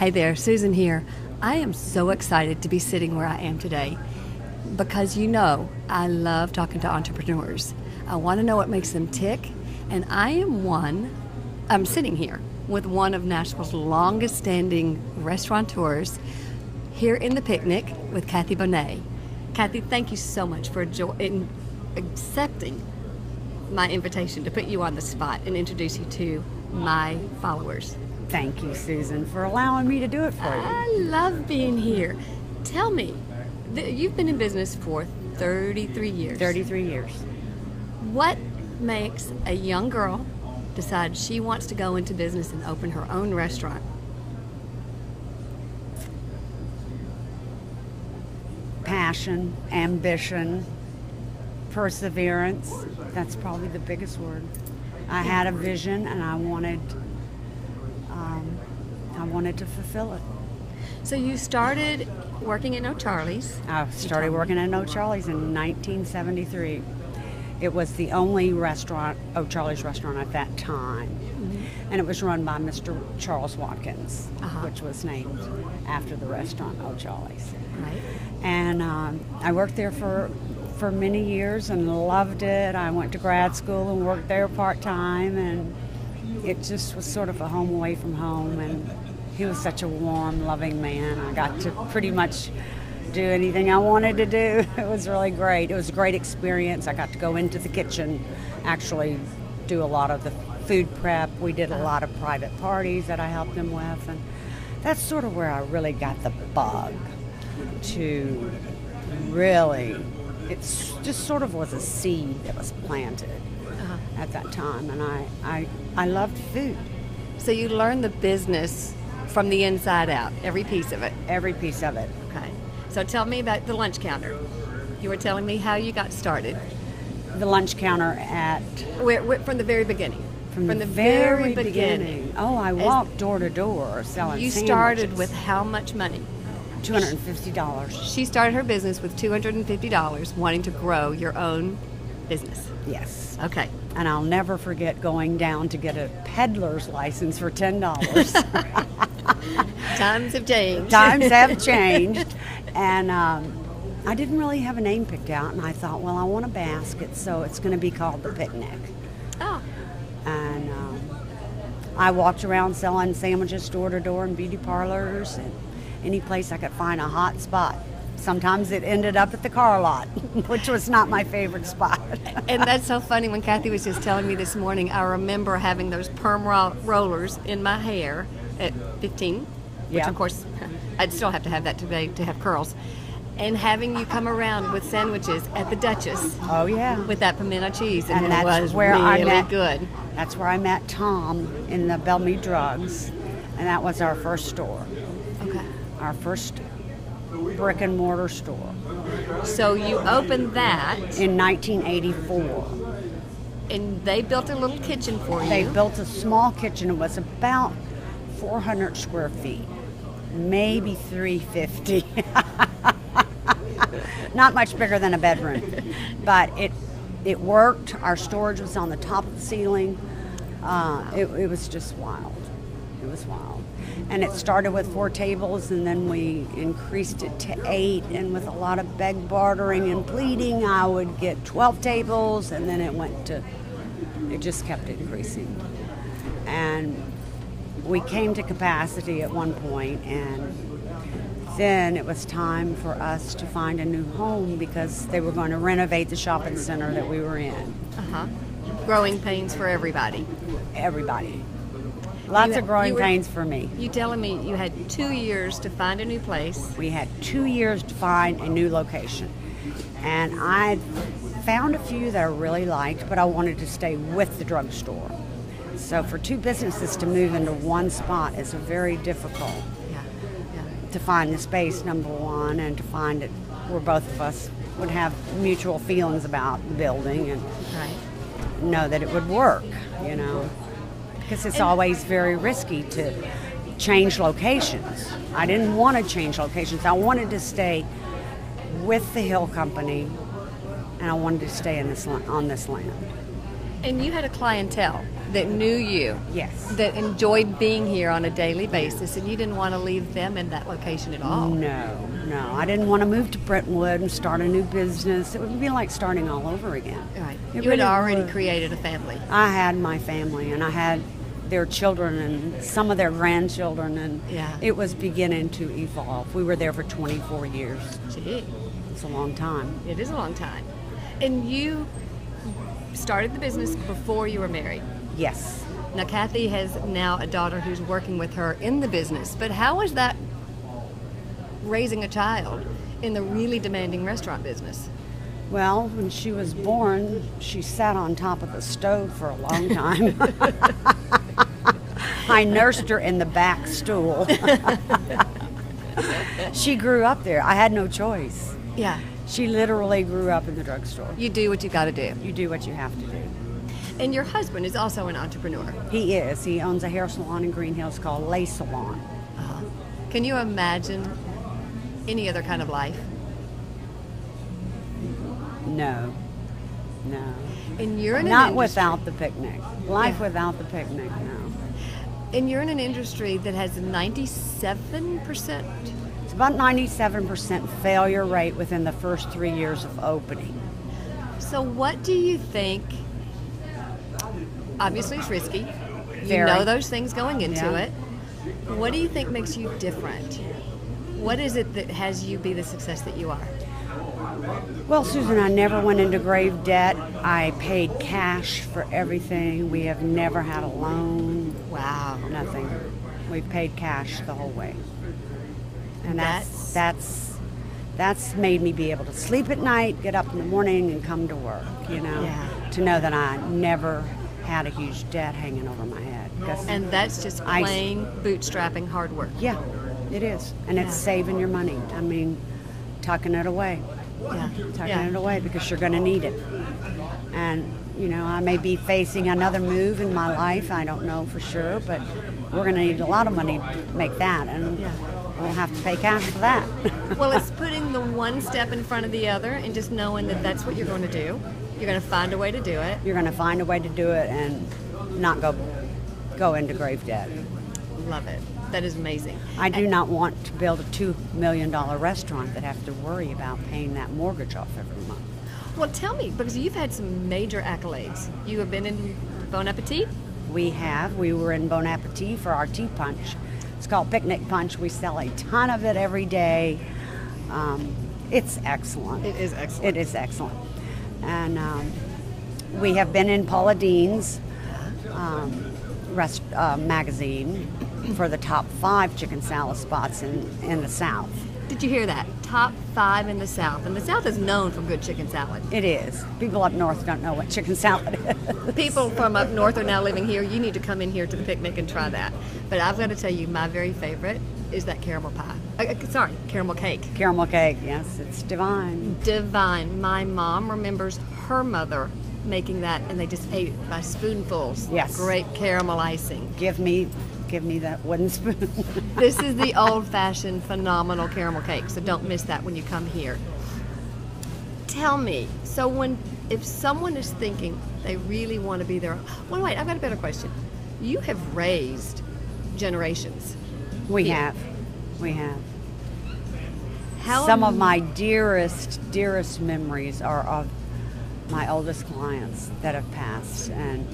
Hey there, Susan here. I am so excited to be sitting where I am today because I love talking to entrepreneurs. I want to know what makes them tick, and I'm sitting here with one of Nashville's longest standing restaurateurs here in the picnic with Kathy Bonet. Kathy, thank you so much for accepting my invitation to put you on the spot and introduce you to my followers. Thank you, Susan, for allowing me to do it for you. I love being here. Tell me, you've been in business for 33 years. 33 years. What makes a young girl decide she wants to go into business and open her own restaurant? Passion, ambition, perseverance. That's probably the biggest word. I had a vision and I wanted to fulfill it. So you started working at O'Charlie's. I started working at O'Charlie's in 1973. It was the only restaurant, O'Charlie's restaurant at that time. Mm-hmm. And it was run by Mr. Charles Watkins, which was named after the restaurant O'Charlie's. Right. And I worked there for many years and loved it. I went to grad school and worked there part-time, and it just was sort of a home away from home. And he was such a warm, loving man. I got to pretty much do anything I wanted to do. It was really great. It was a great experience. I got to go into the kitchen, actually do a lot of the food prep. We did a lot of private parties that I helped them with, and that's sort of where I really got the bug to really, it's just sort of was a seed that was planted at that time, and I loved food. So you learned the business from the inside out, every piece of it? Every piece of it. Okay. So tell me about the lunch counter. You were telling me how you got started. The lunch counter at... From the very beginning. From the very beginning. Oh, I walked door to door selling sandwiches. You started with how much money? $250. She started her business with $250, wanting to grow your own business. Yes. Okay. And I'll never forget going down to get a peddler's license for $10. Times have changed. Times have changed. And I didn't really have a name picked out, and I thought, well, I want a basket, so it's going to be called The Picnic. Oh. And I walked around selling sandwiches door to door in beauty parlors and any place I could find a hot spot. Sometimes it ended up at the car lot, which was not my favorite spot. And that's so funny. When Kathy was just telling me this morning, I remember having those perm rollers in my hair at 15, which of course I'd still have to have that today to have curls, and having you come around with sandwiches at the Duchess. Oh yeah, with that pimento cheese, and it was where really I met, good. That's where I met Tom in the Bellmead Drugs, and that was our first store. Okay. Our first brick and mortar store. So you opened that in 1984. And they built a little kitchen for you. They built a small kitchen. It was about 400 square feet, maybe 350. Not much bigger than a bedroom, but it worked. Our storage was on the top of the ceiling. It was just wild. It was wild. And it started with 4 tables, and then we increased it to 8, and with a lot of beg bartering and pleading, I would get 12 tables, and then it just kept increasing. And we came to capacity at one point, and then it was time for us to find a new home because they were going to renovate the shopping center that we were in. Growing pains for everybody. Everybody. Lots of growing pains for me. You telling me you had 2 years to find a new place? We had 2 years to find a new location. And I found a few that I really liked, but I wanted to stay with the drugstore. So for 2 businesses to move into one spot is very difficult. To find the space, number one, and to find it where both of us would have mutual feelings about the building and know that it would work, Because it's always very risky to change locations. I didn't want to change locations. I wanted to stay with the Hill Company, and I wanted to stay on this land. And you had a clientele that knew you, Yes. that enjoyed being here on a daily basis, and you didn't want to leave them in that location at all. No. I didn't want to move to Brentwood and start a new business. It would be like starting all over again. Right. It You had really already would. created a family. I had my family, and I had their children and some of their grandchildren, and Yeah. it was beginning to evolve. We were there for 24 years. Gee, It's a long time. it is a long time. And you started the business before you were married. Yes. Now, Kathy has now a daughter who's working with her in the business, but how was that raising a child in the really demanding restaurant business? Well, when she was born, she sat on top of the stove for a long time. I nursed her in the back stool. She grew up there. I had no choice. Yeah. She literally grew up in the drugstore. You do what you got to do. You do what you have to do. And your husband is also an entrepreneur. He is. He owns a hair salon in Green Hills called Lay Salon. Can you imagine any other kind of life? No. And you're in Not an industry, without the picnic. Life Yeah. without the picnic, no. and you're in an industry that has a 97%. It's about 97% failure rate within the first 3 years of opening. So what do you think? Obviously, it's risky. You Very. know those things going into Yeah. it. What do you think makes you different? What is it that has you be the success that you are? Well, Susan, I never went into grave debt. I paid cash for everything. We have never had a loan. Wow. Nothing. We've paid cash the whole way. And that's made me be able to sleep at night, get up in the morning, and come to work, you know. Yeah. To know that I never had a huge debt hanging over my head. 'Cause And that's just plain bootstrapping hard work. yeah, it is. And it's Yeah. saving your money. I mean, tucking it away. Yeah. Tucking it away because you're going to need it. And, you know, I may be facing another move in my life. I don't know for sure, but we're going to need a lot of money to make that. And Yeah. we'll have to pay cash for that. Well, it's putting the one step in front of the other and just knowing that that's what you're going to do. You're going to find a way to do it. You're going to find a way to do it and not go into grave debt. Love it. That is amazing. I do not want to build a $2 million restaurant that have to worry about paying that mortgage off every month. Well, tell me, because you've had some major accolades. You have been in Bon Appetit. We have. We were in Bon Appetit for our tea punch. It's called Picnic Punch. We sell a ton of it every day. It's excellent. It is excellent. It is excellent. And we have been in Paula Dean's magazine for the top 5 chicken salad spots in the South. Did you hear that? Top 5 in the South. And the South is known for good chicken salad. It is. People up north don't know what chicken salad is. People from up north are now living here. You need to come in here to the picnic and try that. But I've got to tell you, my very favorite is that caramel pie. Caramel cake. Caramel cake, yes, it's divine. Divine. My mom remembers her mother making that, and they just ate it by spoonfuls. Yes. Great caramel icing. Give me that wooden spoon. This is the old-fashioned, phenomenal caramel cake, so don't miss that when you come here. Tell me, so if someone is thinking they really want to be there, well, wait, I've got a better question. You have raised generations. We Yeah. have. How Some of my dearest memories are of my oldest clients that have passed and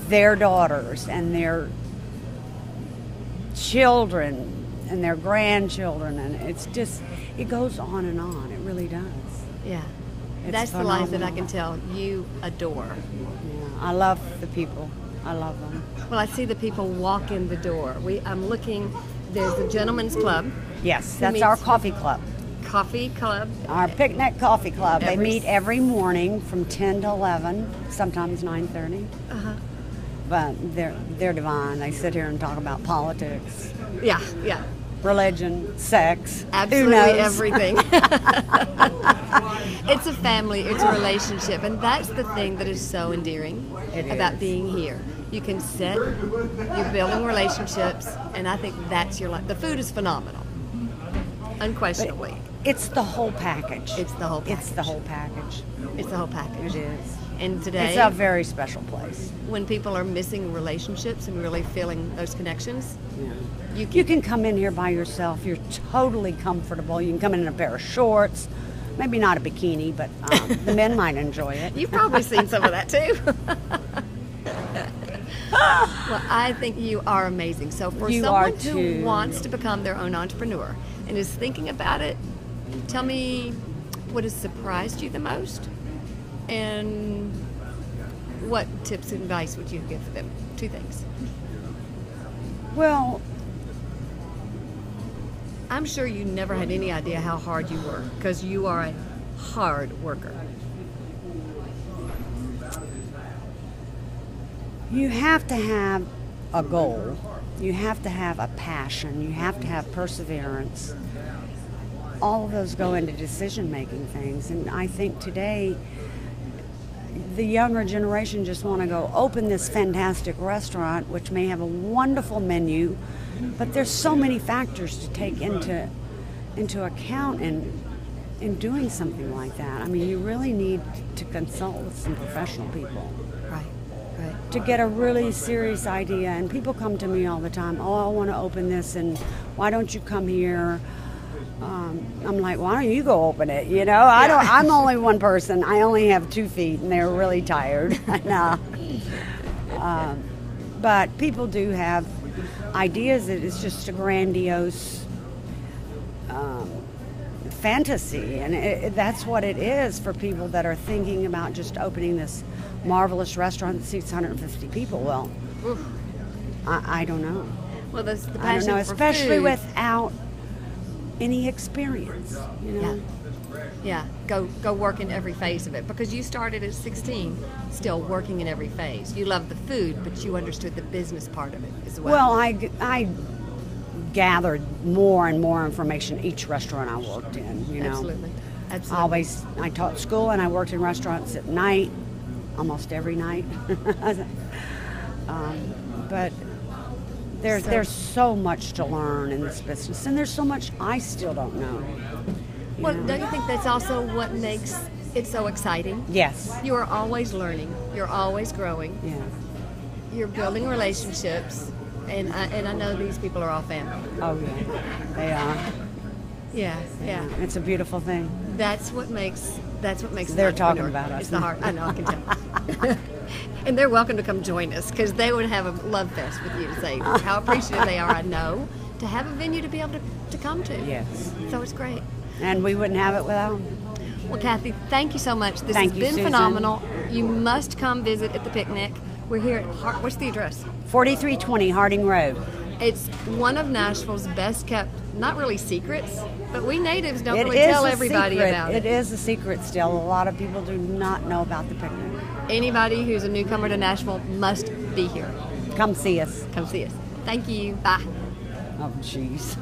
their daughters and their children and their grandchildren, and it goes on and on. It really does. Yeah. It's That's the life that I phenomenal. can tell you adore. Yeah, I love the people. I love them. Well, I see the people walk in the door. I'm looking, there's the Gentleman's Club, Yes, Who that's our meets- coffee club. Coffee Club. Our picnic coffee club. They Every meet every morning from 10 to 11, sometimes 9:30. Uh-huh. But they're divine. They sit here and talk about politics, Yeah. religion, sex. Absolutely who knows? everything. It's a family, it's a relationship, and that's the thing that is so endearing It about is. being here. You can sit, you're building relationships, and I think that's your life. The food is phenomenal, unquestionably. It's the whole package. It's the whole It's the package. whole package. It's the whole package. It is. And today, It's a very special place. when people are missing relationships and really feeling those connections, Yeah. You can come in here by yourself. You're totally comfortable. You can come in a pair of shorts, maybe not a bikini, but the men might enjoy it. you've probably seen some of that too. Well, I think you are amazing. So for You are someone who too. wants to become their own entrepreneur and is thinking about it, tell me what has surprised you the most, and what tips and advice would you give them? 2 things. Well, I'm sure you never had any idea how hard you work, because you are a hard worker. you have to have a goal. You have to have a passion. You have to have perseverance. All of those go into decision-making things. And I think today, the younger generation just want to go open this fantastic restaurant, which may have a wonderful menu, but there's so many factors to take into account in doing something like that. I mean, you really need to consult with some professional people Right. to get a really serious idea. And people come to me all the time, oh, I want to open this, and why don't you come here? I'm like, why don't you go open it? You know, I'm only one person. I only have 2 feet, and they're really tired. But people do have ideas. It's just a grandiose fantasy, and that's what it is for people that are thinking about just opening this marvelous restaurant that seats 150 people. Well, I don't know. Well, the I don't passion know, for especially food. without any experience. You know. Yeah, go work in every phase of it, because you started at 16, still working in every phase. You loved the food, but you understood the business part of it as well. Well, I gathered more and more information each restaurant I worked in. You know, Absolutely. Absolutely. I taught school and I worked in restaurants at night, almost every night. But there's so much to learn in this business, and there's so much I still don't know. Well, don't you think that's also what makes it so exciting? Yes. You are always learning. You're always growing. Yeah. You're building relationships, and I know these people are all family. Oh yeah. They are. Yeah. It's a beautiful thing. That's what makes They're an talking entrepreneur. about us It's the heart. I know. I can tell. And they're welcome to come join us, because they would have a love fest with you to say how appreciative they are. I know, to have a venue to be able to come to. Yes. So it's great. And we wouldn't have it without them. Well, Kathy, thank you so much. This Thank has you, been Susan. phenomenal. You must come visit at the picnic. We're here at what's the address? 4320 Harding Road. It's one of Nashville's best kept, not really secrets, but we natives don't It really is tell a everybody secret. about it. It is a secret still. A lot of people do not know about the picnic. Anybody who's a newcomer to Nashville must be here. Come see us. Come see us. Thank you. Bye. Oh, jeez.